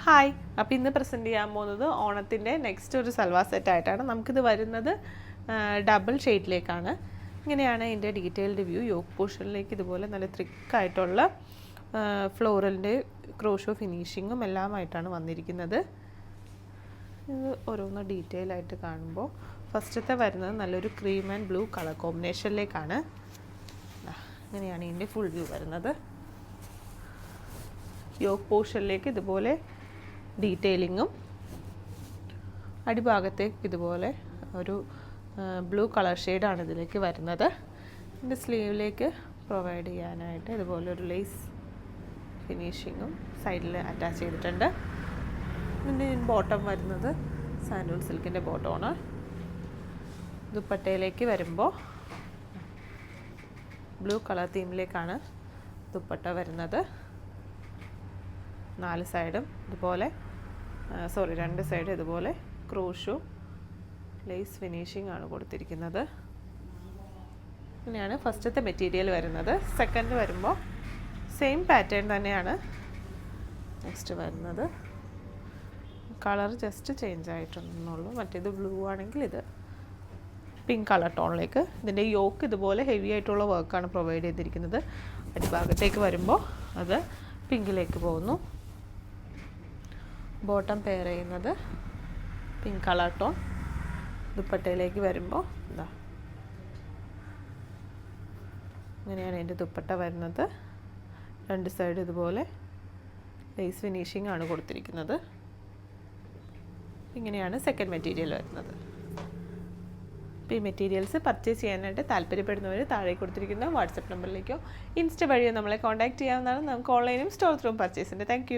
Hi, അപ്പോൾ ഇന്ന് present ചെയ്യാൻ പോകുന്നത് ഓണത്തിൻ്റെ നെക്സ്റ്റ് ഒരു സൽവാർ സെറ്റായിട്ടാണ്. നമുക്കിത് വരുന്നത് ഡബിൾ ഷെയ്ഡിലേക്കാണ്. ഇങ്ങനെയാണ് ഇതിൻ്റെ ഡീറ്റെയിൽഡ് വ്യൂ. യോക്ക് പോർഷനിലേക്ക് ഇതുപോലെ നല്ല ത്രിക്കായിട്ടുള്ള ഫ്ലോറലിൻ്റെ ക്രോഷോ ഫിനിഷിങ്ങും എല്ലാമായിട്ടാണ് വന്നിരിക്കുന്നത്. ഇത് ഓരോന്ന് ഡീറ്റെയിൽ ആയിട്ട് കാണുമ്പോൾ ഫസ്റ്റത്തെ വരുന്നത് നല്ലൊരു ക്രീം ആൻഡ് ബ്ലൂ കളർ കോമ്പിനേഷനിലേക്കാണ്. ഇങ്ങനെയാണ് ഇതിൻ്റെ ഫുൾ വ്യൂ വരുന്നത്. യോക്ക് പോർഷനിലേക്ക് ഇതുപോലെ ഡീറ്റെയിലിങ്ങും അടിഭാഗത്തേക്ക് ഇതുപോലെ ഒരു ബ്ലൂ കളർ ഷെയ്ഡാണ് ഇതിലേക്ക് വരുന്നത്. ഇതിൻ്റെ സ്ലീവിലേക്ക് പ്രൊവൈഡ് ചെയ്യാനായിട്ട് ഇതുപോലെ ഒരു ലേസ് ഫിനിഷിങ്ങും സൈഡിൽ അറ്റാച്ച് ചെയ്തിട്ടുണ്ട്. ഇതിൻ്റെ ബോട്ടം വരുന്നത് സാൻഡൂൾ സിൽക്കിൻ്റെ ബോട്ടമാണ്. ദുപ്പട്ടയിലേക്ക് വരുമ്പോൾ ബ്ലൂ കളർ തീമിലേക്കാണ് ദുപ്പട്ട വരുന്നത്. 4 സൈഡും ഇതുപോലെ രണ്ട് സൈഡ് ഇതുപോലെ ക്രോഷോ ലേസ് ഫിനിഷിംഗ് ആണ് കൊടുത്തിരിക്കുന്നത്. ഇങ്ങനെയാണ് ഫസ്റ്റത്തെ മെറ്റീരിയൽ വരുന്നത്. സെക്കൻഡ് വരുമ്പോൾ സെയിം പാറ്റേൺ തന്നെയാണ് നെക്സ്റ്റ് വരുന്നത്. കളർ ജസ്റ്റ് ചേഞ്ച് ആയിട്ടുണ്ടെന്നുള്ളൂ. മറ്റേത് ബ്ലൂ ആണെങ്കിൽ ഇത് പിങ്ക് കളർ ടോണിലേക്ക്. ഇതിൻ്റെ യോക്ക് ഇതുപോലെ ഹെവി ആയിട്ടുള്ള വർക്കാണ് പ്രൊവൈഡ് ചെയ്തിരിക്കുന്നത്. അടിഭാഗത്തേക്ക് വരുമ്പോൾ അത് പിങ്കിലേക്ക് പോകുന്നു. ബോട്ടം പെയർ ചെയ്യുന്നത് പിങ്ക് കളർ ടോൺ. ദുപ്പട്ടയിലേക്ക് വരുമ്പോൾ ഇങ്ങനെയാണ് എൻ്റെ ദുപ്പട്ട വരുന്നത്. 2 സൈഡ് ഇതുപോലെ ലേസ് ഫിനിഷിംഗ് ആണ് കൊടുത്തിരിക്കുന്നത്. ഇങ്ങനെയാണ് സെക്കൻഡ് മെറ്റീരിയൽ വരുന്നത്. അപ്പോൾ ഈ മെറ്റീരിയൽസ് പർച്ചേസ് ചെയ്യാനായിട്ട് താല്പര്യപ്പെടുന്നവർ താഴെ കൊടുത്തിരിക്കുന്ന വാട്സപ്പ് നമ്പറിലേക്കോ ഇൻസ്റ്റ വഴിയോ നമ്മളെ കോൺടാക്റ്റ് ചെയ്യാവുന്നതാണ്. നമുക്ക് ഓൺലൈനും സ്റ്റോർ ത്രൂവും പർച്ചേസ് ഉണ്ട്. താങ്ക്